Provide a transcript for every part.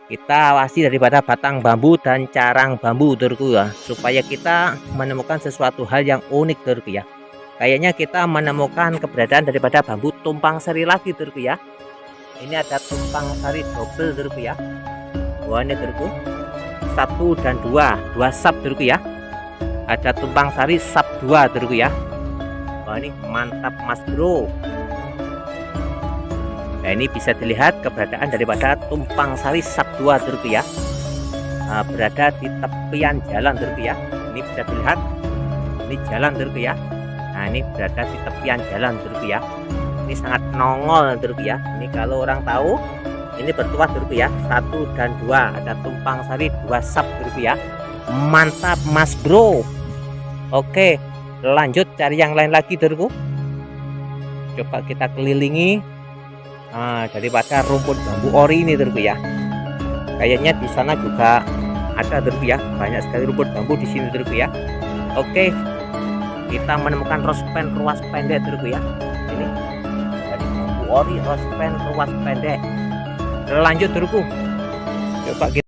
Kita awasi daripada batang bambu dan carang bambu Turku ya, supaya kita menemukan sesuatu hal yang unik Turku ya. Kayaknya kita menemukan keberadaan daripada bambu tumpang sari lagi Turku ya. Ini ada tumpang sari double Turku ya. Wah ini Turku, 1 dan 2 sap Turku ya. Ada tumpang sari sap 2 Turku ya. Wah ini mantap mas bro. Nah ini bisa dilihat keberadaan daripada tumpang sari sap 2 Turku ya. Berada di tepian jalan Turku ya. Ini bisa dilihat, ini jalan Turku ya. Nah ini berada di tepian jalan Turku ya. Ini sangat nongol Turku ya. Ini kalau orang tahu ini bertuah Turku ya, 1 dan 2 ada tumpang sari 2 sap Turku ya. Mantap mas bro. Oke lanjut cari yang lain lagi Turku. Coba kita kelilingi daripada rumput bambu ori ini Turku ya. Kayaknya di sana juga ada Turku ya, banyak sekali rumput bambu di sini Turku ya. Oke, kita menemukan rospen ruas pendek Turku ya. Ini dari bambu ori rospen ruas pendek. Lanjut Turku, coba kita.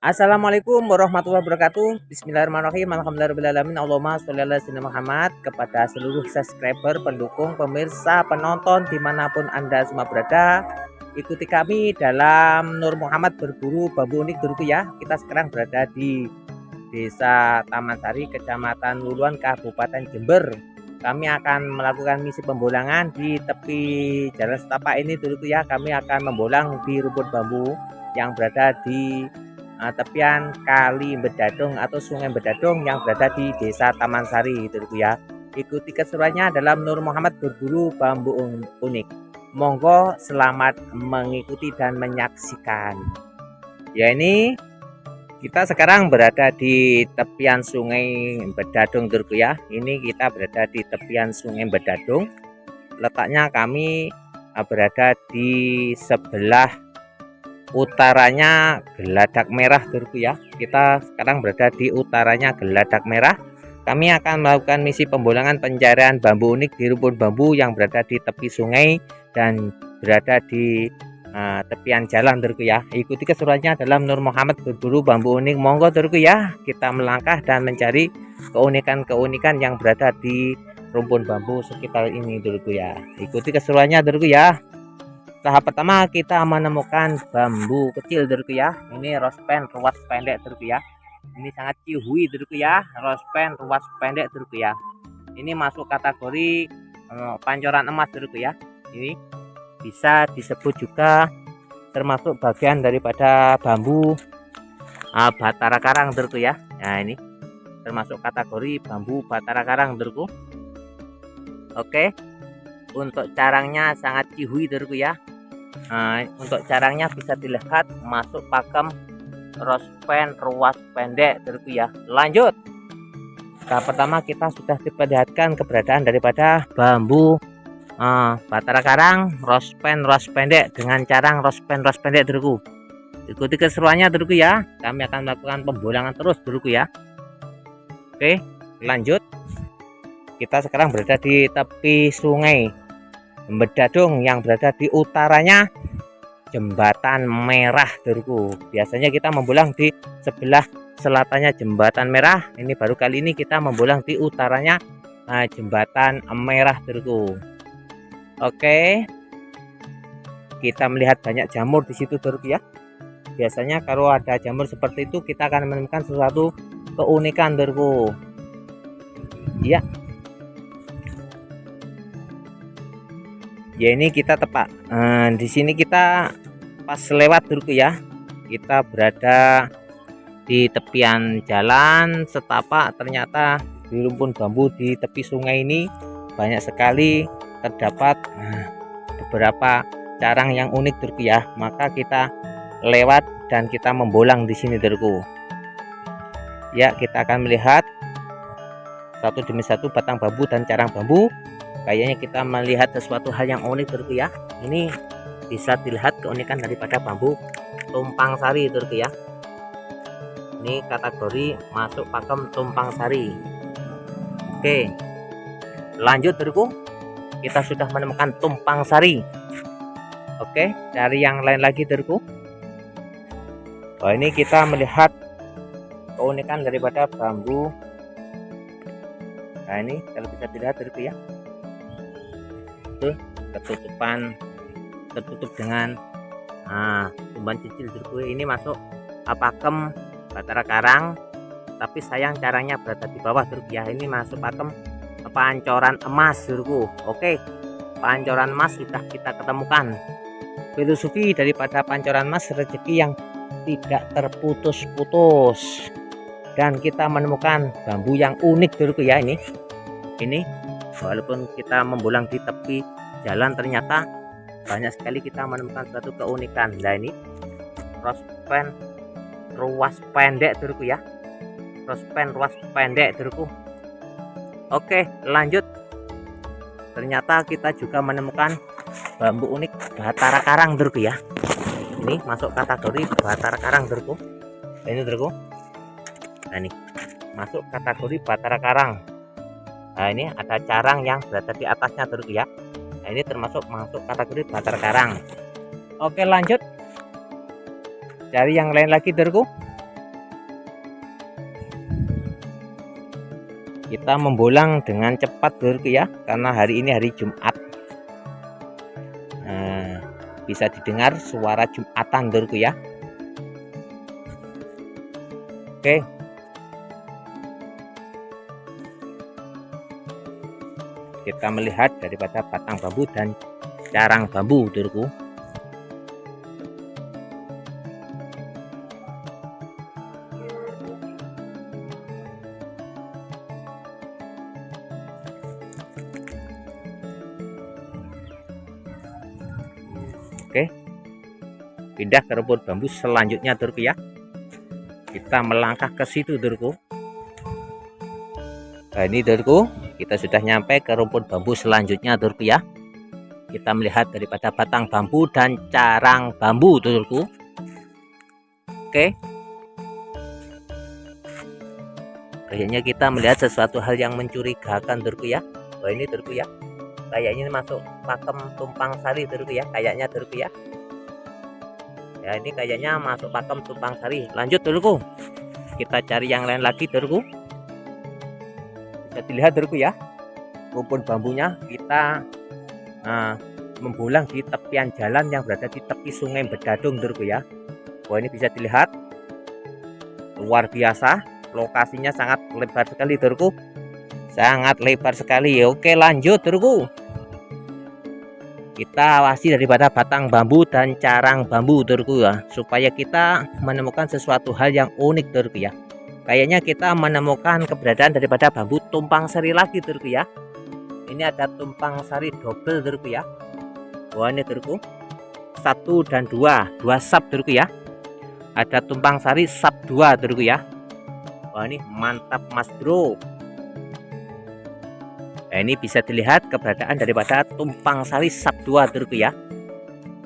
Assalamualaikum warahmatullahi wabarakatuh. Bismillahirrahmanirrahim. Alhamdulillahirrahmanirrahim. Allahumma sholli ala sayyidina Muhammad. Kepada seluruh subscriber, pendukung, pemirsa, penonton dimanapun Anda semua berada, ikuti kami dalam Nur Muhammad berburu bambu unik Turku ya. Kita sekarang berada di Desa Taman Sari, Kecamatan Luluan, Kabupaten Jember. Kami akan melakukan misi pembolangan di tepi jalan setapak ini Turku ya. Kami akan membolang di rumput bambu yang berada di tepian Kali Bedadung atau Sungai Bedadung yang berada di Desa Taman Sari Turku ya. Ikuti keseruannya dalam Nur Muhammad berburu bambu unik. Monggo selamat mengikuti dan menyaksikan. Ya ini kita sekarang berada di tepian Sungai Bedadung Turku ya. Ini kita berada di tepian Sungai Bedadung. Letaknya kami berada di sebelah utaranya Geladak Merah Turku ya. Kita sekarang berada di utaranya Geladak Merah. Kami akan melakukan misi pembolangan pencarian bambu unik di rumput bambu yang berada di tepi sungai dan berada di tepian jalan Turku ya. Ikuti keseruannya dalam Nur Muhammad berburu bambu unik. Monggo Turku ya, kita melangkah dan mencari keunikan-keunikan yang berada di rumput bambu sekitar ini Turku ya. Ikuti keseruannya Turku ya. Tahap pertama kita menemukan bambu kecil Turku ya. Ini rospen ruas pendek Turku ya. Ini sangat cihui Turku ya, rospen ruas pendek Turku ya. Ini masuk kategori pancoran emas Turku ya. Ini bisa disebut juga termasuk bagian daripada bambu batara karang Turku ya. Nah ini termasuk kategori bambu batara karang Turku. Oke, untuk carangnya sangat cihui Turku ya. Untuk carangnya bisa dilihat masuk pakem rospen ruas pendek Turku ya. Lanjut, tahap pertama kita sudah diperlihatkan keberadaan daripada bambu batara karang rospen ruas pendek dengan carang rospen ruas pendek Turku. Ikuti keseruannya Turku ya. Kami akan melakukan pembolangan terus Turku ya. Oke lanjut, kita sekarang berada di tepi sungai Bedadung yang berada di utaranya Jembatan Merah Turku. Biasanya kita membolang di sebelah selatannya Jembatan Merah. Ini baru kali ini kita membolang di utaranya Jembatan Merah Turku. Oke, kita melihat banyak jamur di situ Turku ya. Biasanya kalau ada jamur seperti itu kita akan menemukan sesuatu keunikan Turku. Ya. Ya ini kita tepat di sini kita pas lewat Turku ya. Kita berada di tepian jalan setapak, ternyata di rumpun bambu di tepi sungai ini banyak sekali terdapat beberapa carang yang unik Turku ya. Maka kita lewat dan kita membolang di sini Turku. Ya kita akan melihat satu demi satu batang bambu dan carang bambu. Kayaknya kita melihat sesuatu hal yang unik Turku ya. Ini bisa dilihat keunikan daripada bambu tumpang sari Turku ya. Ini kategori masuk pakem tumpang sari. Oke, lanjut Durku, kita sudah menemukan tumpang sari. Oke, cari yang lain lagi Durku. Oh, ini kita melihat keunikan daripada bambu. Nah, ini kalau bisa dilihat Durku ya, itu tertutup dengan tumbuhan cicil Durku. Ini masuk pakem Batara Karang, tapi sayang caranya berada di bawah Durku ya. Ini masuk pakem pancoran emas Durku. Oke, pancoran emas sudah kita ketemukan. Filosofi daripada pancoran emas, rezeki yang tidak terputus-putus, dan kita menemukan bambu yang unik Durku ya. Ini walaupun kita membulang di tepi jalan, ternyata banyak sekali kita menemukan suatu keunikan. Nah, ini rospen ruas pendek Durku ya, rospen ruas pendek Durku. Oke, lanjut. Ternyata kita juga menemukan bambu unik Batara Karang Durku ya. Ini masuk kategori Batara Karang Durku. Ini Durku. Nah, ini masuk kategori Batara Karang. Nah, ini ada carang yang berada di atasnya Durku ya. Nah, ini termasuk masuk kategori Batara Karang. Oke, lanjut. Cari yang lain lagi Durku. Kita membolang dengan cepat Durku ya, karena hari ini hari Jumat. Nah, bisa didengar suara Jumatan Durku ya. Oke, kita melihat daripada batang bambu dan carang bambu Durku. Oke, pindah ke rumput bambu selanjutnya Durku ya. Kita melangkah ke situ Durku. Nah, ini Durku, kita sudah nyampe ke rumput bambu selanjutnya Durku ya. Kita melihat daripada batang bambu dan carang bambu Durku. Oke, kayaknya kita melihat sesuatu hal yang mencurigakan Durku ya. Oh, ini Durku ya, kayaknya masuk pakem tumpang sari Durku ya, kayaknya Durku ya. Ya, ini kayaknya masuk pakem tumpang sari. Lanjut Durku, kita cari yang lain lagi Durku. Bisa dilihat Durku ya, rumpun bambunya kita membolang di tepian jalan yang berada di tepi Sungai Bedadung Durku ya. Wah, ini bisa dilihat luar biasa, lokasinya sangat lebar sekali Durku, sangat lebar sekali. Oke, lanjut Durku, kita awasi daripada batang bambu dan carang bambu Durku ya, supaya kita menemukan sesuatu hal yang unik Durku ya. Kayaknya kita menemukan keberadaan daripada bambu tumpang sari lagi Durku ya. Ini ada tumpang sari double Durku ya. Wah, ini Durku, 1 dan 2 sap Durku ya. Ada tumpang sari sap 2 Durku ya. Wah, ini mantap Mas Bro. Nah, ini bisa dilihat keberadaan daripada tumpang sari sap 2 Durku ya.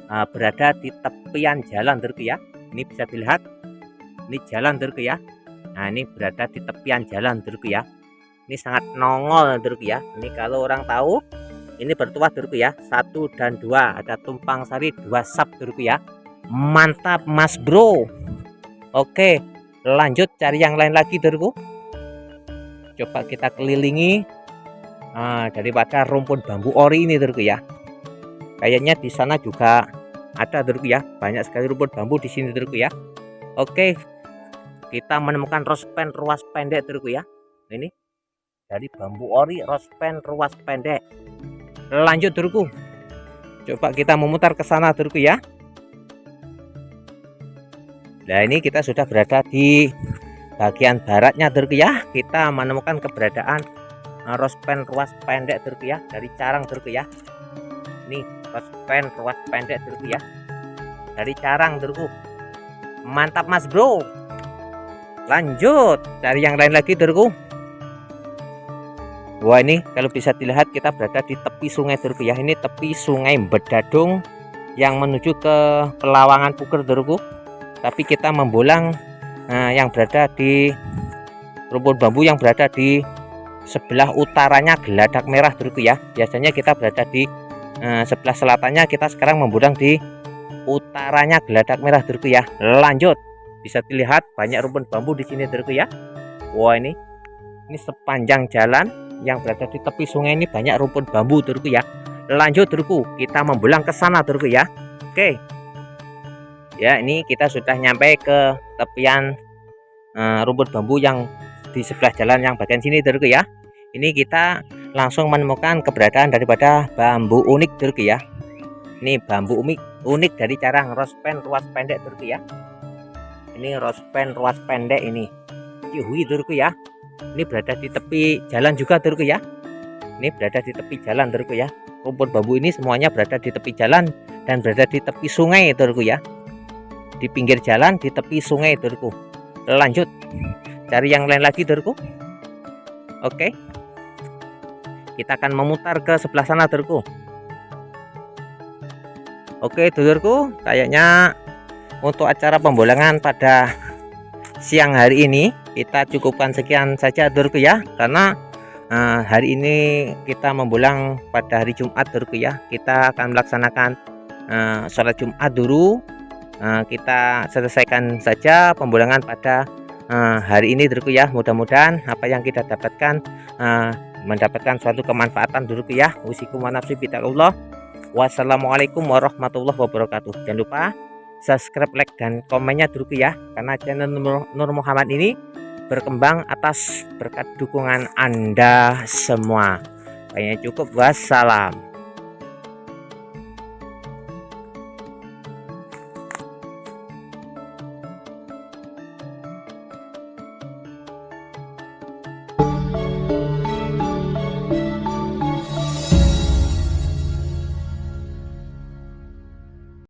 Nah, berada di tepian jalan Durku ya. Ini bisa dilihat, ini jalan Durku ya. Nah, ini berada di tepian jalan Durku ya. Ini sangat nongol Durku ya. Ini kalau orang tahu, ini bertuah Durku ya, 1 dan 2. Ada tumpang sari 2 sap Durku ya. Mantap Mas Bro. Oke, lanjut cari yang lain lagi Durku. Coba kita kelilingi daripada rumpun bambu ori ini Durku ya. Kayaknya di sana juga ada Durku ya, banyak sekali rumpun bambu di sini Durku ya. Oke, kita menemukan rospen ruas pendek Durku ya. Ini dari bambu ori, rospen ruas pendek. Lanjut Durku, coba kita memutar ke sana Durku ya. Nah, ini kita sudah berada di bagian baratnya Durku ya. Kita menemukan keberadaan rospen ruas pendek Durku ya, dari carang Durku ya. Nih, rospen ruas pendek Durku ya, dari carang Durku. Mantap Mas Bro. Lanjut cari yang lain lagi Durku. Wah, ini kalau bisa dilihat kita berada di tepi sungai Durku ya. Ini tepi Sungai Bedadung yang menuju ke Pelawangan Puker Durku. Tapi kita membolang yang berada di rumpun bambu yang berada di sebelah utaranya Geladak Merah Dulurku ya. Biasanya kita berada di sebelah selatannya, kita sekarang membulang di utaranya Geladak Merah Dulurku ya. Lanjut, bisa dilihat banyak rumpun bambu di sini Dulurku ya. Wah, ini sepanjang jalan yang berada di tepi sungai ini banyak rumpun bambu Dulurku ya. Lanjut Dulurku, kita membulang ke sana Dulurku ya. Oke. Ya, ini kita sudah nyampe ke tepian rumpun bambu yang di sebelah jalan yang bagian sini Dulurku ya. Ini kita langsung menemukan keberadaan daripada bambu unik Dulurku ya. Ini bambu unik dari cara ngerospen ruas pendek Dulurku ya. Ini rospen ruas pendek ini. Yuhui Dulurku ya. Ini berada di tepi jalan juga Dulurku ya. Ini berada di tepi jalan Dulurku ya. Rumpun bambu ini semuanya berada di tepi jalan dan berada di tepi sungai Dulurku ya. Di pinggir jalan, di tepi sungai Dulurku. Lanjut, cari yang lain lagi Dulurku. Oke, kita akan memutar ke sebelah sana Dulurku. Oke Dulurku, kayaknya untuk acara pembolangan pada siang hari ini kita cukupkan sekian saja Dulurku ya. Karena hari ini kita membolang pada hari Jumat Dulurku ya. Kita akan melaksanakan sholat Jumat dulu. Kita selesaikan saja pembolangan pada hari ini Dulurku ya. Mudah-mudahan apa yang kita dapatkan mendapatkan suatu kemanfaatan Dulurku ya. Usikum wa nafsi bittaqullah. Wassalamualaikum warahmatullahi wabarakatuh. Jangan lupa subscribe, like, dan komennya Dulurku ya. Karena channel Nur Muhammad ini berkembang atas berkat dukungan Anda semua. Kayaknya cukup. Wassalam.